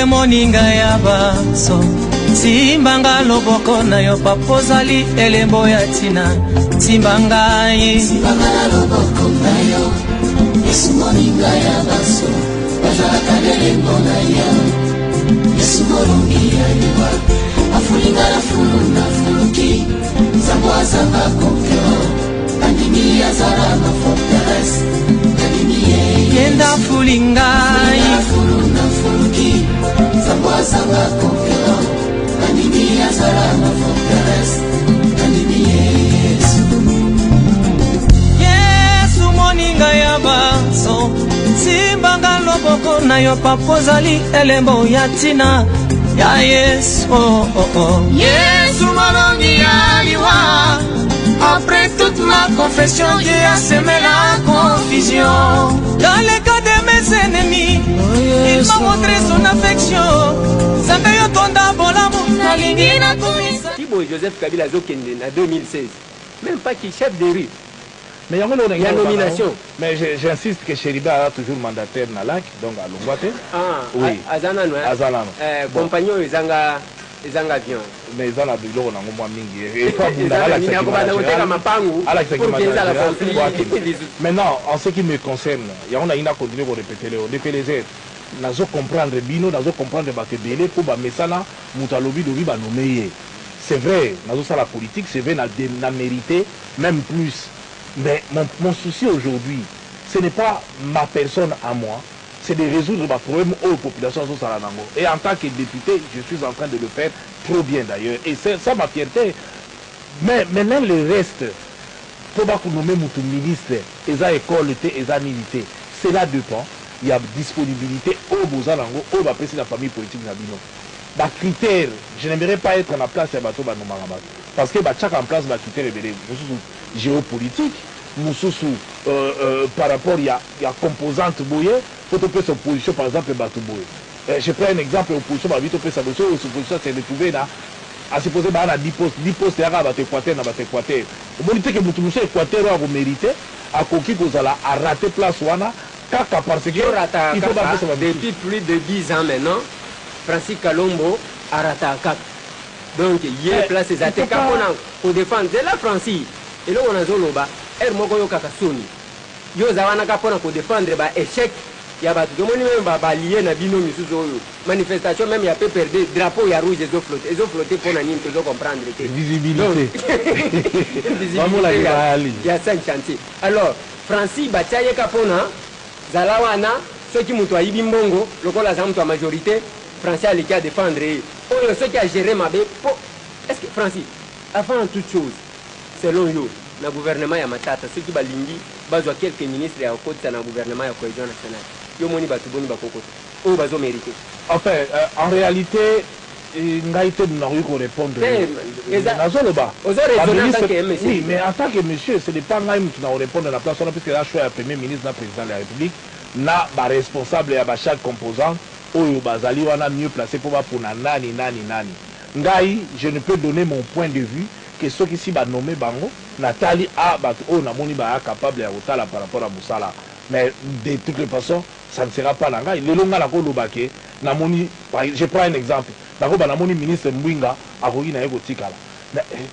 moninga ya baso simbanga loboko na yo papozali elembo ya tina simbanga loboko na yo Yesu moninga ya baso bazalaka elembo na yo Yesu moninga ya liwa afulinga la fulu na fuluki zambwa zamba konkyo andimi ya zara na forteresse andimi yenda fulinga la fulu na fuluki zambwa zamba konkyo andimi ya zara na forteresse andimi Yesu moninga ya baso simbanga loboko na yo papozali elembo ya tina ya Yesu Yesu malongi ya liwa après toute ma confession Dieu a semé la confusion dans le cas de mes ennemis il m'a montré son affection Zambé yo tonda bolamu nalingi na kumisa Thibaut Joseph Kabila Zokende en 2016 même pas qu'il chef de rue mais il y a nomination. Mais j'insiste que Chériba a toujours mandataire dans LAC, donc à Longwate. Ah, oui. Azanano. Azanano. Compagnon Ezanga bien. Mais ils ont la bilo on a moins mingi. Maintenant, en ce qui me concerne, il y a une continué pour répéter le DPLZ. Nazo comprendre bino, nazo comprendre bakebele pour ba mesala mutalobi dobi ba nommer. C'est vrai, nazo ça la politique, c'est vrai na mérité même plus. Mais mon souci aujourd'hui, ce n'est pas ma personne à moi, c'est de résoudre ma problème aux populations de Salanango. Et en tant que député, je suis en train de le faire trop bien d'ailleurs. Et c'est ça ma fierté. Mais maintenant le reste, pour que nous nommer mon ministre, et ça école et ça milité, cela dépend. Il y a disponibilité au Bozalango, au Bapesi la famille politique Nabino. Bah critère, je n'aimerais pas être en la place de Bato Banomarabat. Parce que chaque en place va critère géopolitique, par rapport il y a composante boye, faut te faire opposition par exemple Bato boye. Je prends un exemple opposition par vite sa opposition s'est retrouvé là à supposer bah à 10 postes à battre Équateur na battre Équateur. Au moment que Mutumusha Équateur a mérité à conquis qu'on a raté place wana kaka parce que il faut depuis plus de 10 ans maintenant Francis Kalombo a raté donc il y a place des attaques pour défendre de la Francie et là on a zoloba er moko yo kaka soni yo zawana ka pona pour défendre ba échec ya ba tout moni même ba lié na bino misuzo yo manifestation même ya peut perdre drapeau ya rouge ils ont flotté pour nani to comprendre visibilité vamos la ya 5 chantiers alors Francie ba tsaye ka pona zalawana ceux qui muto ayibi mbongo lokola za muto majorité Francis a à défendre ceux qui a géré ma bé est-ce que Francis avant toute chose selon yo le gouvernement ya matata ceux qui balingi bazwa quelques ministres ya côté na gouvernement ya cohésion nationale yo moni batu boni bakokota o bazo mériter enfin en réalité ngaite n'a eu qu'on répondre nazoloba oui mais en tant que monsieur ce n'est pas ngaime qui n'a répondre à la place on a puisque là choix premier ministre na président de la République na ba responsable ya ba chaque composant oyo bazali wana mieux placé pour nani ngai je ne peux donner mon point de vue que ceux qui s'y va nommer bango Nathalie a oh namoni ba capable ya otala par rapport à Moussala mais de toutes les façons ça ne sera pas là ngai le longa la ko lobake namoni je prends un exemple dako ba namoni ministre Mbwinga akoki na yeko tikala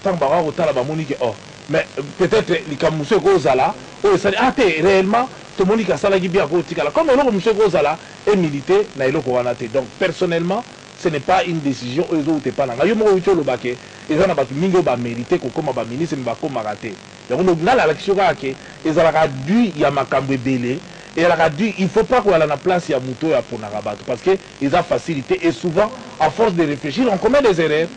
tant ba otala ba moni que oh mais peut-être likamuso ko zala oh ça te réellement tout le monde qui a salagi bien ko tikala comme on monsieur ko zala est milité na eloko wana te donc personnellement ce n'est pas une décision eux autres pas là yo mo ucho lobake ils ont pas mingo ba mérité ko comme ba ministre ba ko maraté donc na la action que ils ont dû ya makambo belé et elle a dit il faut pas qu'on ait la place ya muto ya pour narabat parce que ils ont facilité et souvent à force de réfléchir on commet des erreurs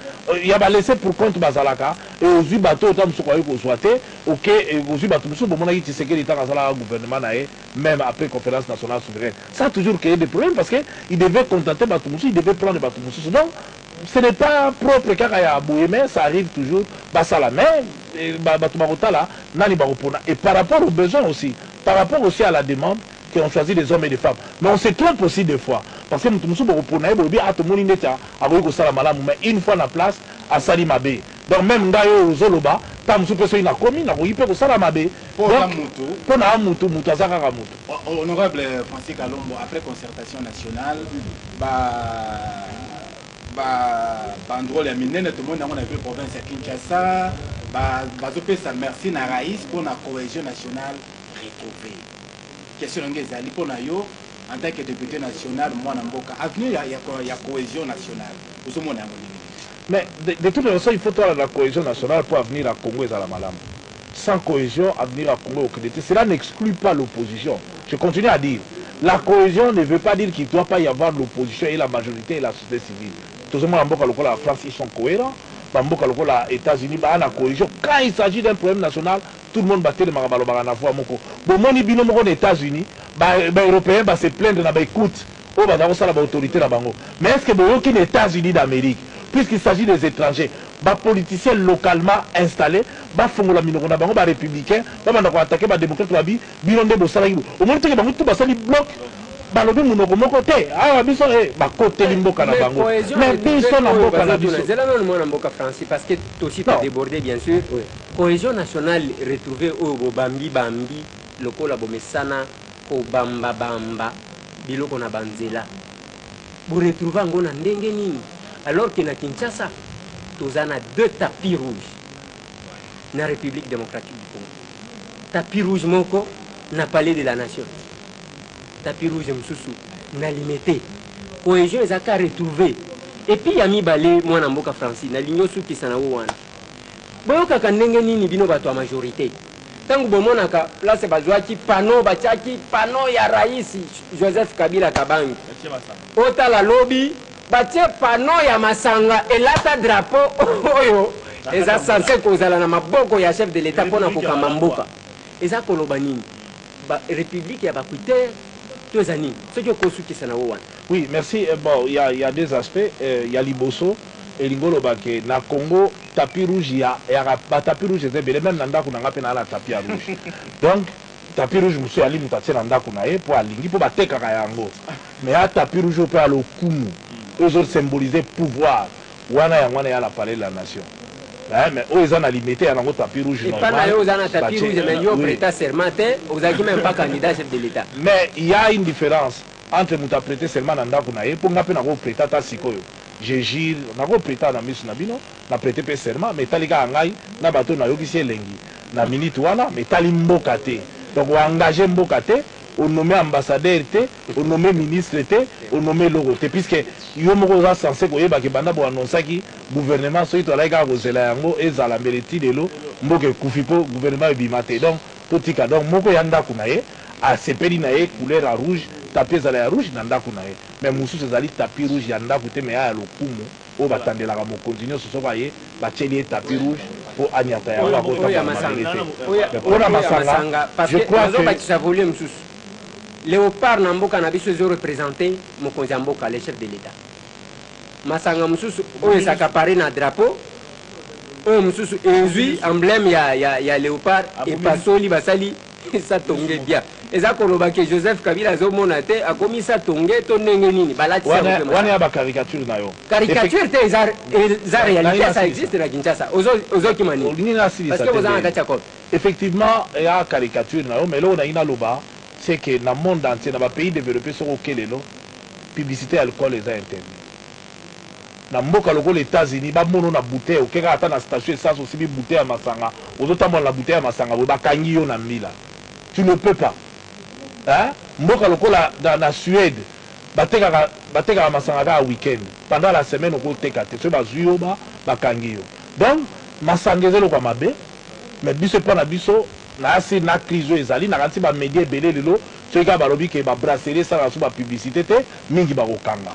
il y a laissé pour compte bazalaka et aux yeux bateau autant ce qu'on ko souhaiter OK et aux yeux bateau so bomona qui c'est que l'état dans gouvernement naé même après conférence nationale souveraine ça a toujours créé des problèmes parce que il devait contenter bateau il devait prendre bateau donc ce n'est pas propre car il y a mais ça arrive toujours basala mais bateau là nani baropona et par rapport aux besoins aussi par rapport aussi à la demande qui ont choisi des hommes et des femmes mais on se trompe aussi des fois parce que nous sommes une fois la place à Salimabe donc même Ngayo Zoloba Tam sous personne n'a commis, n'a pas eu pour ça la mabe. Pour na mutu azaka mutu. Honorable Francis Kalombo, après concertation nationale, bandrole ya minene tout le monde dans la province ya Kinshasa, bazope sa merci na raïs pour la cohésion nationale retrouvée. Question ngezali pour na yo en tant que député national moi na mboka avenir ya cohésion nationale. Vous monde mais de toute façon, il faut avoir la cohésion nationale pour venir à Congo et à la Malam. Sans cohésion, avenir à Congo, cela n'exclut pas l'opposition. Je continue à dire, la cohésion ne veut pas dire qu'il ne doit pas y avoir l'opposition et la majorité et la société civile. Tout le monde en la France, ils sont cohérents. Les États-Unis, la cohésion. Quand il s'agit d'un problème national, tout le monde bat le marabalo à la fois. Bon, moi, les États-Unis, les Européens se plaindre de l'écoute. L'autorité. Mais est-ce que les États-Unis d'Amérique, puisqu'il s'agit des étrangers, les politiciens localement installés, les républicains, les attaquer les démocrates, les au moins, les blocs. Balobi munoko moko te ah biso côté limboka na bango mais biso na mboka na biso c'est là même moi na mboka français parce que aussi tu débordé bien sûr cohésion nationale retrouvée au bambi lokola bomesana ko bamba biloko na banzela pour retrouver ngo na ndenge nini alors que na Kinshasa tozana 2 tapis rouges na République démocratique du Congo tapis rouge moko na palais de la nation tapis rouge msusu na limité cohésion ezaka retrouver et puis yami balé moi na mboka français na linyo suki sana wana boyoka ndenge nini bino bato a majorité tangu bomonaka place bazwaki panneau batiaki panneau ya raisi Joseph Kabila Kabangi ota la lobby batie panneau ya masanga elata drapeau oyo eza censé kozala na maboko ya chef de l'état pona kokamba mboka eza koloba nini ba république ya bakuiter. Oui, merci. Bon, il y a deux aspects. Il y a Liboso et Lingolo Baké. Na Congo, tapis rouge, il y a tapis rouge, c'est bien. Même Nanda Kunanga Pena tapis rouge. Donc, tapis rouge, monsieur Ali Moutatsé Nanda Kunae pour Alingi, pour Bateka Kayango. Mais à tapis rouge, on peut aller au Kumu. Eux autres symboliser pouvoir. Wana Yangwana ya la palais de la nation. Mais eux, ils ont limité à un tapis rouge. Et pas d'ailleurs, ils ont un tapis rouge, mais ils ont prêté serment, vous n'avez même pas candidat chef de l'État. Mais il y a une différence entre nous prêter serment et pour nous prêter à Sikoyo. Je gire, nous prêté à Namis Nabino, nous prêté serment, mais Talika Angai, nous bateau na yoki lengi, na minute wana, mais Talimbokate. Donc on engage Mbokate. On nomme ambassadeur, on nomme ministre, on nomme logo. Puisque Yomoko est censé que annoncer que le gouvernement soit là et à la mérite de l'eau, Mboke Koufipo, gouvernement est bimaté. Donc, tout le monde, donc, Moko Yanda Kunaye, à Sepelinaye, couleur rouge, tapis à la rouge, Nanda Kunaye. Mais Moussou, c'est tapis rouge, Yanda Kouté, mais à l'Okumu, au Batande la Ramo continue, ce soit Bachelier tapis rouge pour Agnata. Je crois que. Léopard Namboka Nabiso est représenté Mokonzi Mboka, le chef de l'État. Masanga Moussous, oyo s'accaparé na drapeau. Oyo Moussous, ezui emblème ya Léopard et pasoli basali ça tongue bien. Et ça koloba que Joseph Kabila zomona te a commis ça tongue to ndenge nini balati ça. Wana ya ba caricature na yo. Caricature te za réalité ça existe na Kinshasa. Ozo kimani. Parce que vous en avez d'accord. Effectivement, il y a caricature na yo mais là on a ina loba. C'est que dans le monde entier, dans les pays développés, sur lequel la publicité alcool est interdite. Dans les États-Unis, il y a des bouteilles, il y a des stations essence aussi, des bouteilles à Masanga. Vous avez la bouteille à Masanga, vous avez des bouteilles. Tu ne peux pas. Dans la Suède, il y a des Masanga au week-end. Pendant la semaine, il y a des bouteilles. Donc, Masanga est le Kwamabe, mais biso pas na biso. Na si na crise ezali na kanti ba média belé lelo soika balobi ke ba brasserie ça la publicité te mingi ba okanga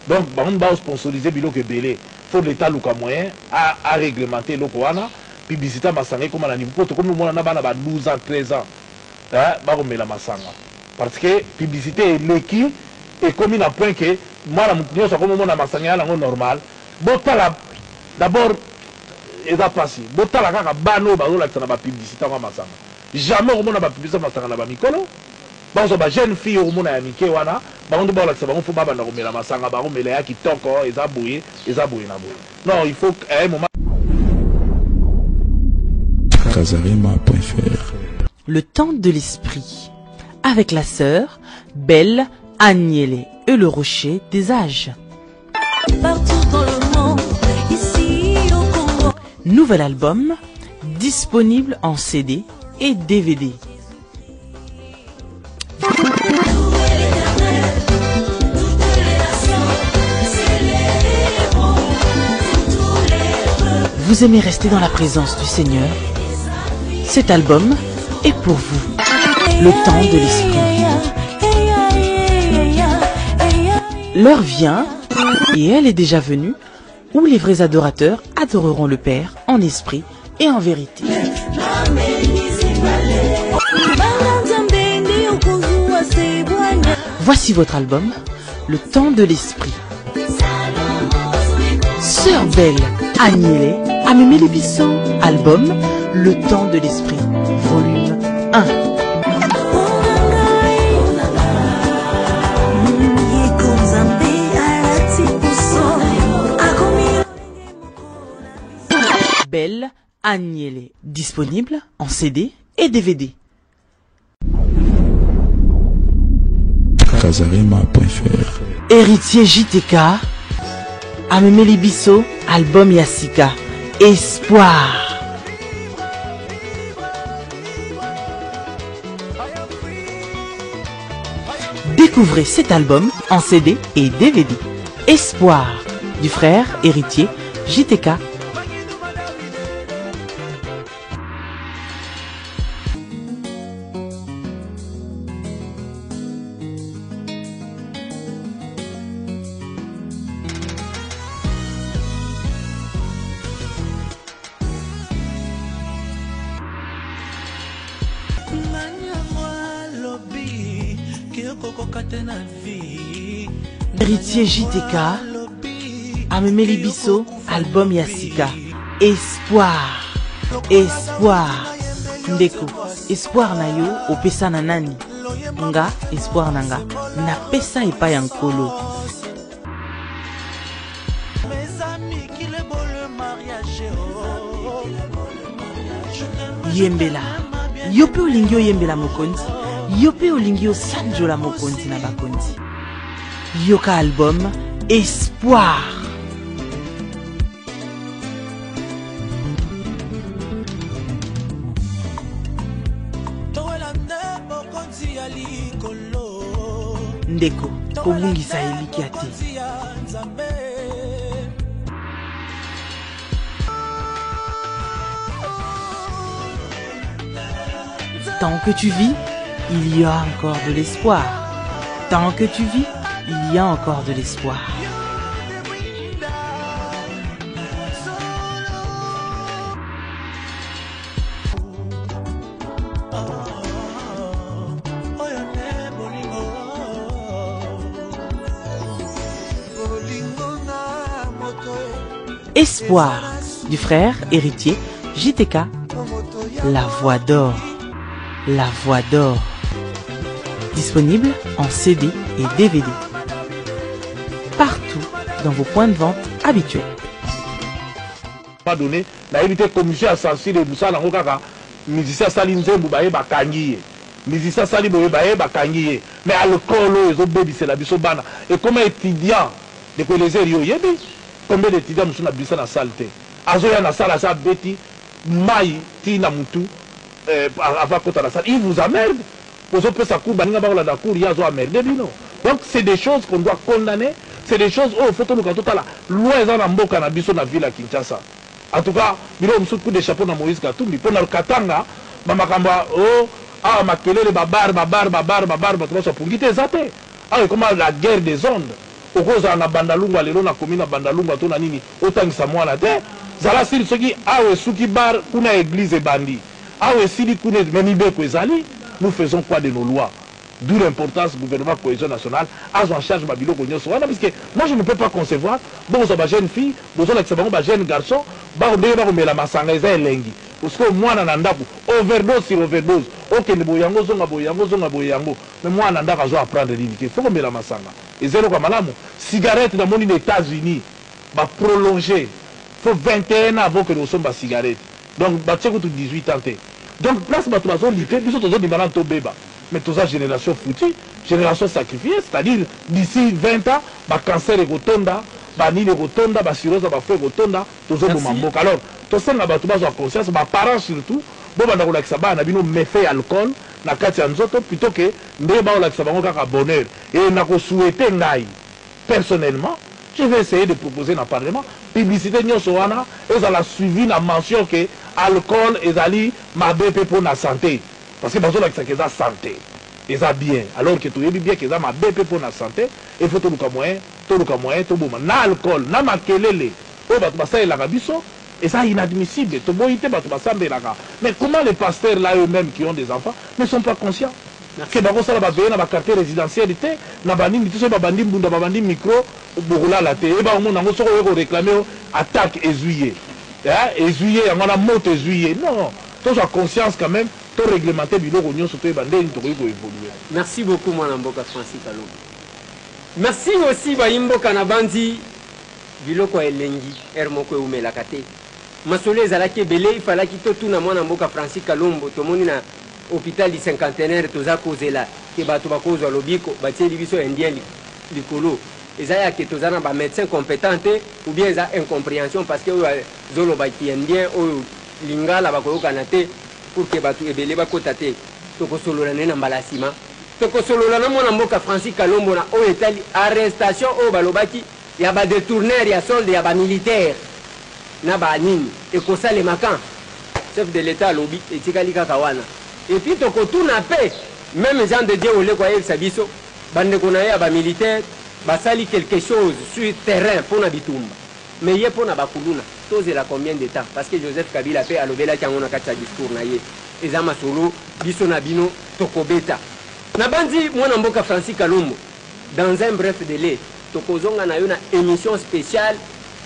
donc ba on ba sponsoriser biloko belé faut l'état luka moyen à réglementer loko wana publicité masanga comme na niveau to comme mona na bana ba 12 ans 13 ans ba ko mela masanga parce que publicité leki et comme il a point que moi la mutio ça comme mona masanga la normal botala d'abord et da passer botala kaka bano ba la tsana ba publicité ma masanga jamais au monde n'a pas publié masanga na ba mikolo ba zo ba jeune fille au monde ya mike wana ba ndo ba la tsaba on faut ba na ko mela masanga ba ko mela ya kitoko eza boye na boye non il faut à un moment Casarema.fr. Le temps de l'esprit, avec la sœur Belle Agnelé et le rocher des âges. Partout dans le monde, ici au Congo. Nouvel album, disponible en CD et DVD. Vous aimez rester dans la présence du Seigneur? Cet album est pour vous. Le temps de l'esprit. L'heure vient, et elle est déjà venue, où les vrais adorateurs adoreront le Père en esprit et en vérité. Voici votre album, Le temps de l'esprit. Sœur Belle Agnelé a Mémé Libiso, album Le temps de l'esprit, volume 1. Belle Agnelé, disponible en CD et DVD. Casarema.fr. Héritier JTK, Amémé Libiso, album Yassika, Espoir. Découvrez cet album en CD et DVD. Espoir, du frère héritier JTK. Héritier JTK, Amémé Libiso, album Yassika, Espoir, Espoir, Ndeko, Espoir na yo, opesa na nani, nga, Espoir nanga, na pesa epa yankolo. Yembela, yope olingi oyembela mokonzi, yope olingi osanjola mokonzi na bakonzi. Yoka album Espoir. Ndeko kobungisa eliki ate. Tant que tu vis, il y a encore de l'espoir. Tant que tu vis, il y a encore de l'espoir. Espoir, du frère héritier JTK, La Voix d'Or. La Voix d'Or. Disponible en CD et DVD. Partout dans vos points de vente habituels. Pas donné, la évité commission à sensible de Moussa Nangokaka, musicien Salinze Moubaye Bakangiye. Musicien Sali Moubaye Bakangiye. Mais à l'école, ils ont bébi, c'est la bisobana. Et comme étudiant, de quoi lesérieux, combien d'étudiants nous sont habillés dans la salle? Azoya na salle, ça bêti, maï, tina moutou, avant côté la salle. Ils vous emmerdent. Donc c'est des choses qu'on doit condamner, c'est des choses où il faut que nous la loi est en Mboka na biso na ville à Kinshasa. En tout cas, il y a un coup de chapeau na Moïse Katumbi pour na Katanga, mamakamba oh ah makelele babar batso pungite zate. Ah comment la guerre des ondes. Okoza na bandalunga lelo na komina bandalunga to na nini otangisa mwana te. Zala sili soki awe suki bar kuna église bandi. Awe sili kuna menibeko ezali. Nous faisons quoi de nos lois? D'où l'importance du gouvernement de cohésion nationale à en charge de Babilo Gogno Soana. Parce que moi je ne peux pas concevoir, bon, on a jeune fille, bon, on a jeune garçon, bah, on a la massanga et lengi. Parce que moi, on a overdose sur overdose. Ok, ne boyango, zonga boyango. Mais moi, on a apprendre l'unité. Il faut qu'on mette la massanga. Et zéro comme madame, cigarette dans les États-Unis, bah, prolonger. Il faut 21 ans avant que nous sommes à cigarette. donc batie kutu 18 ans te donc place bato bazolite biso tozondimana tobeba mais toza génération foutie génération sacrifiée, c'est-à-dire d'ici 20 ans bacancer ekotonda banini ekotonda basirose bafo ekotonda tozoboma mboka alors tosenga bato bazwa conscience baparents surtout bobanda kolakisa bana bino méfait ya alcool na kati ya nzoto plutôt que ndenge baolakisa bango kaka bonheur et nakosouhaite ngai personnellement je vais essayer de proposer dans le Parlement publicité nyonso wana ezala suivi na mention que alcool ezali mabe pour la santé parce que bazolakisa ke eza santé eza bien alors que toyebi bien ke eza mabe pour la santé il faut toluka moyen toboma na alcool na makelele oyo bato basalelaka biso eza inadmissible toboyi te bato basambelaka mais comment les pasteurs là eux-mêmes qui ont des enfants ne sont pas conscients que bakosala baveye na baquartier résidentiel te na banini te soki babandi mbunda babandi micro bokolala te eba omona yango soki oye koréclame attaque ezuye ezuye yango wana moto ezuye non tozwa conscience quand même to réglementer biloko nyonso toyeba ndeni tokoki koévolue. Merci beaucoup mwana mboka Francis Kalombo. Merci aussi bayimboka na bandi biloko elengi er moko eumelaka te masolo ezalaki ebele ifalaki totuna mwana mboka Francis Kalombo tomoni na hôpital du cinquantenaire toza kozela ke bato bakozwa lobiko batieli biso indien likolo eza ya ke toza na bamédecin compétent ou bien eza incompréhension parce que oyo azolobaki indien oyo lingala bakoyokana te pour ke bato ebele bakota te tokosolola ne na mbala nsima tokosolola na mwana mboka Francis Kalombo na oyo etali arrestation oyo balobaki ya badetourneur ya solde ya bamilitaire na banini ekosalemaka chef de l'état alobi etikali kaka wana et puis tokotuna pe même Jean de Dieu oleko ayebisa biso bandeko na ye ya bamilitaire basali quelque chose sur terrain mpona bitumba mais ye mpona bakuluna tozela combien de temps parce que Joseph Kabila pe alobelaki yango na kati ya discours na ye eza masolo biso na bino tokobeta na bandi mwana mboka Francis Kalombo dans un bref délai tokozonga na yo na émission spéciale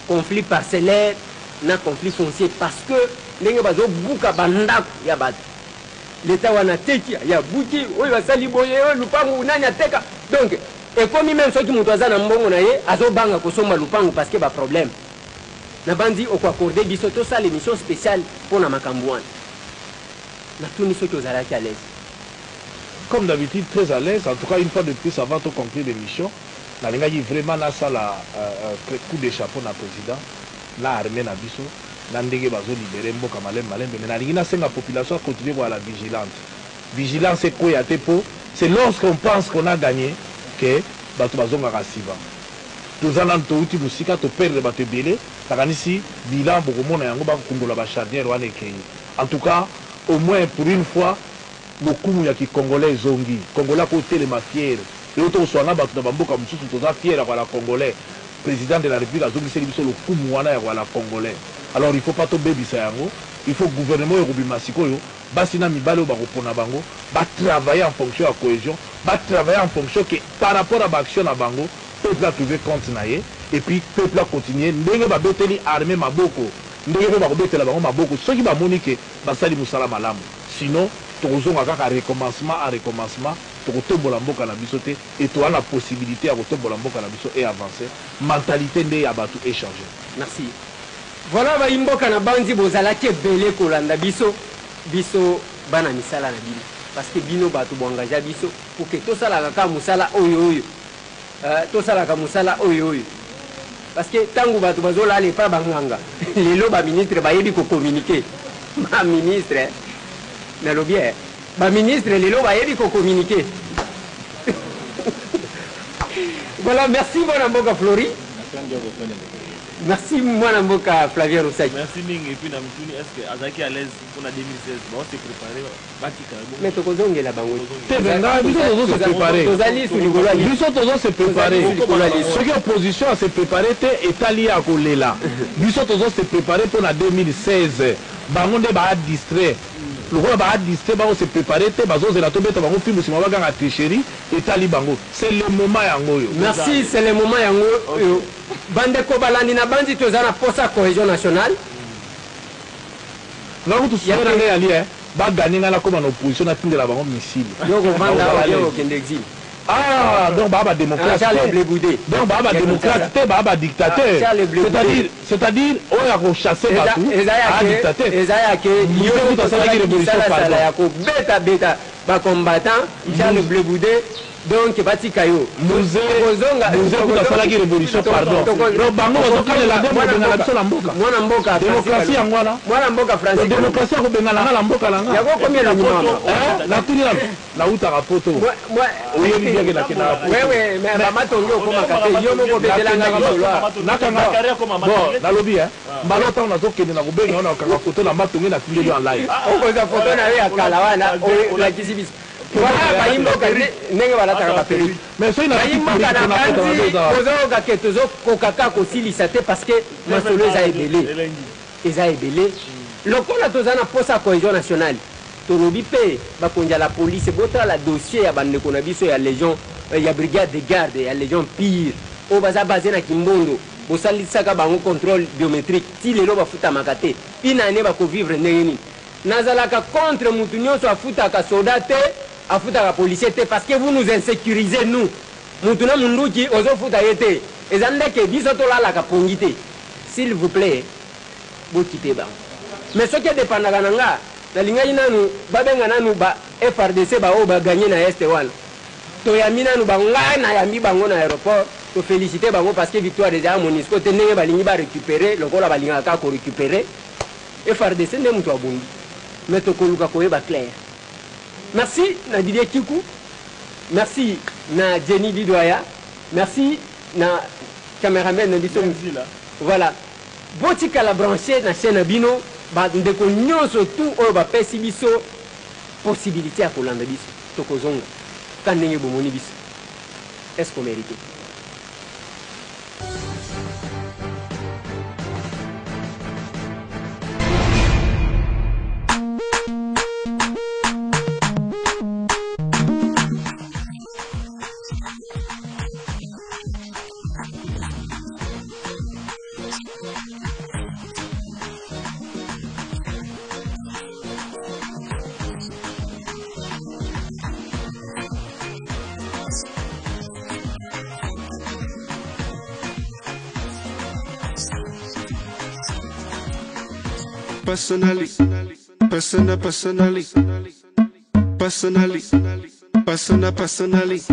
conflit parcellaire na conflit foncier parce que ndenge bazobuka bandako ya bato l'état wana teki ya buki oyo basali boye oyo lupangu nani ateka donc ekomi même soki moto aza na mbongo na ye azobanga kosomba lupangu parce que baproblème na bandi okoakorde biso tosala émission spéciale mpona makambo wana natuni soki ozalaki à l'aise. Comme d'habitude, très à l'aise. En tout cas, une fois de plus, avant de conclure l'émission, la vraiment là, ça, coup de chapeau na président, la armée na biso, la ndege bazo libéré mboka malem malem, mais la lingina c'est la population continue à la vigilante. Vigilance c'est quoi ya tepo? C'est lorsqu'on pense qu'on a gagné que bato bazo ngakasiba. Tous en tout outil musika to perdre bato belé, takanisi bilan beaucoup mona yango ba kungola ba charnière wana ekei. En tout cas, au moins pour une fois beaucoup ya ki congolais zongi congolais ko telema fier et auto soanga bato na bamboka mususu toza fier ya la congolais président de la république azongi seli biso le kumu wana ya la congolais alors il faut pas to bebisa yango il faut gouvernement yo bima sikoyo basi na mibale ba kopona bango ba travailler en fonction à cohésion ba travailler en fonction que par rapport à action na bango peuple a trouvé compte na ye et puis peuple a continuer ndenge ba beteli armée maboko ndenge ba betela bango maboko soki ba monike basali musala malamu sinon tozonga kaka recommencement à recommencement tokotombola mboka na biso te et to la possibilité ya kotombola mboka na biso et avancer mentalité nde ya bato échanger. Merci. Voilà ba imboka na bandi bozalaki ebele kolanda biso bana misala na bino parce que bino bato boengagea biso pour que tosalaka ka musala oyo tosalaka musala oyo parce que tango bato bazolala epa banganga lelo baministre bayebi communiquer ma ministre nalobi ba ministre lelo bayebi communiquer. Voilà, merci mwana mboka Flori. Merci mwana mboka Flavien Roussaki. Merci Ming et puis na mtuni est-ce que azaki à l'aise pour la 2016 bon c'est préparé batika mais tokozongela bango te venga biso tozo se préparer tozali sur ligolo ali biso tozo se préparer ce qui opposition à se préparer te etali ya kolela biso tozo se préparer pour la 2016 bango nde ba distrait lokola ba distrait ba se préparer te bazozela to beta bango film sima baganga tricherie etali bango c'est le moment yango yo. Merci, c'est le moment yango yo bandeko balandi na bandi tozana posa cohésion nationale nango to sera na ali ba gagner na comme en opposition na tindela bango missile yoko vanda yoko kende exil Ah, donc Baba démocrate. Charles Blé-Boudé. Donc Baba démocrate, Baba dictateur. C'est-à-dire, on a rechassé Batou à dictateur. Il y a une bêta, combattant, Charles Blé-Boudé. Donc, Bati Kayo. Nous avons fait la révolution, pardon. Donc, Bango, la démocratie en moi, la démocratie en Bengala, la Mboka, il y a combien de photos? La Tunia, la Outa photo. Oui, mais la Matongo, comme un café, il y a un peu de la lobby, hein. Balota, on a toqué de la Roubé, on a un photo, la Matongo, la Tunia en live. On a une photo à Kalawana, la Kizibis. Mais c'est une parce que lokola tozana posa cohésion nationale tolobi pe bakonja la police bota la dossier ya bandeko na biso ya légion ya brigade de garde ya légion pire o baza basé na Kimbondo bosalisaka bango contrôle biométrique ti lelo bafutamaka te inane bakovivre ndenge nini nazalaka contre mutu nyonso afutaka soldat te afutaka policier te parce que vous nous insécurisez nous mutu na munduki ozofuta ye te eza ndeke biso tolalaka pongi te s'il vous plaît bokite bango mais soki edepandaka na nga nalingai nanu babenga nanu ba FRDC bao baganye na este wana toyambi nanu bango ngai nayambi bango na aéroport tofélicité bango parce que victoire déjà MONUSCO te ndenge balingi barécupéré lokola balingaka kaka korécupéré FRDC nde mutu abungi mais tokoluka koyeba clair. Merci na Didier Kikou, merci na Jenny Bidoya, merci na caméraman na biso. Voilà. Botika la branché na chaîne Bino, ba ndeko nyonso tout oyo ba pesi biso possibilité ya kolanda biso. Tokozonga. Kandenge bomoni biso. Est-ce qu'on mérite? Personally, personally.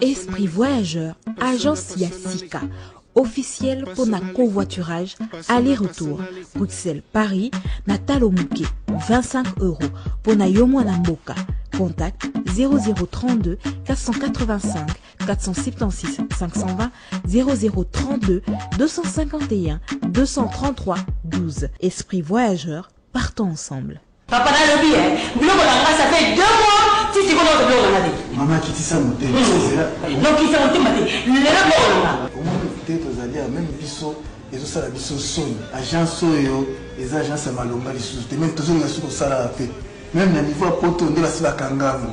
Esprit Voyageur, agence Yassika, officielle pour na covoiturage, aller-retour, Bruxelles-Paris, Natalo Mouké, 25 € pour na Yomo Namboka. Contact 0032 485 476 520 0032 251 233 12. Esprit Voyageur, partons ensemble. Papa n'a le billet. Ça fait 2 mois. Si tu connais le blog, maman, qui tisse à monter. Donc, qui s'est monté, le blog. Peut-être aux alliés, même Bisso, et tout ça, la Bisso son. Agent Soyo, les agents à Malonga, les sous. Même toujours les sous, ça l'a fait. Même le niveau à Poto, on est là sur la Kangavo.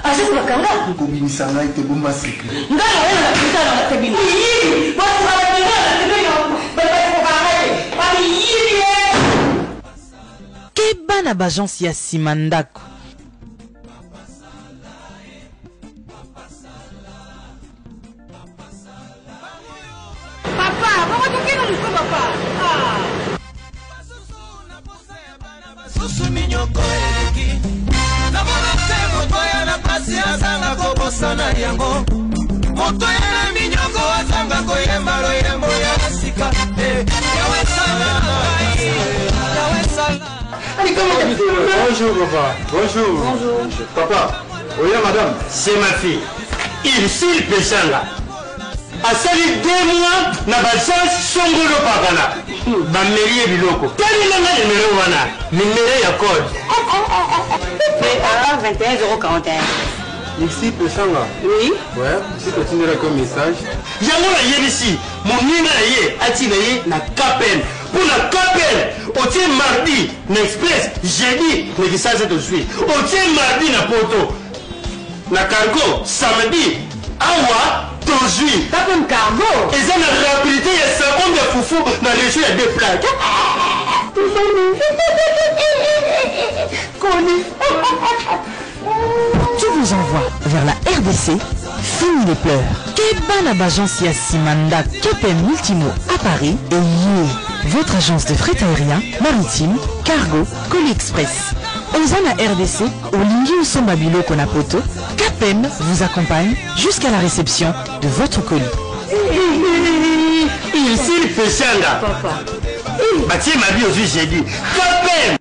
Ah, c'est la Kangavo. Comme il s'en a été bon, ma sécurité. Non, la putain dans la cabine. Oui, moi, c'est la Kebana bagence ya Simandako. Papa, maman, tu fais le coup, papa. Susu minyoko eleki na bonate moto ya na pasi azanga kobosana yango moto ya na minyoko azanga koyemba loyembo ya sika yawe sala yawe sala. Bonjour papa. Bonjour. Bonjour. Papa. Oui madame. C'est ma fille. Il Pesanga. A sali 2 mois na basance songolo pakana. Ba mairie biloko. Quel est le numéro wana? Numéro ya code. PA 21,41 €. Ici Pesanga. Oui. Ouais, si continue comme message. Yango na yebisi, moninga na ye ati na ye na kapen. pour la Capel. Au tien mardi, n'express, jeudi, mais ça c'est tout de suite. Au tien mardi, na poto, na cargo, samedi, awa, aujourd'hui. T'as comme cargo. Et ça, la rapidité, il y a 50 de foufou dans les jeux, il y a deux plaques. Je vous envoie vers la RDC. Fini les pleurs. Kebana Bagence Simanda Kepen Multimo à Paris et Yé, votre agence de fret aérien, maritime, cargo, colis express. Ozana RDC, au Lingi Sombabilo Konapoto, Kapen vous accompagne jusqu'à la réception de votre colis. Il s'il fait ça là. Papa. Bah tiens ma vie aussi j'ai dit. Kapen.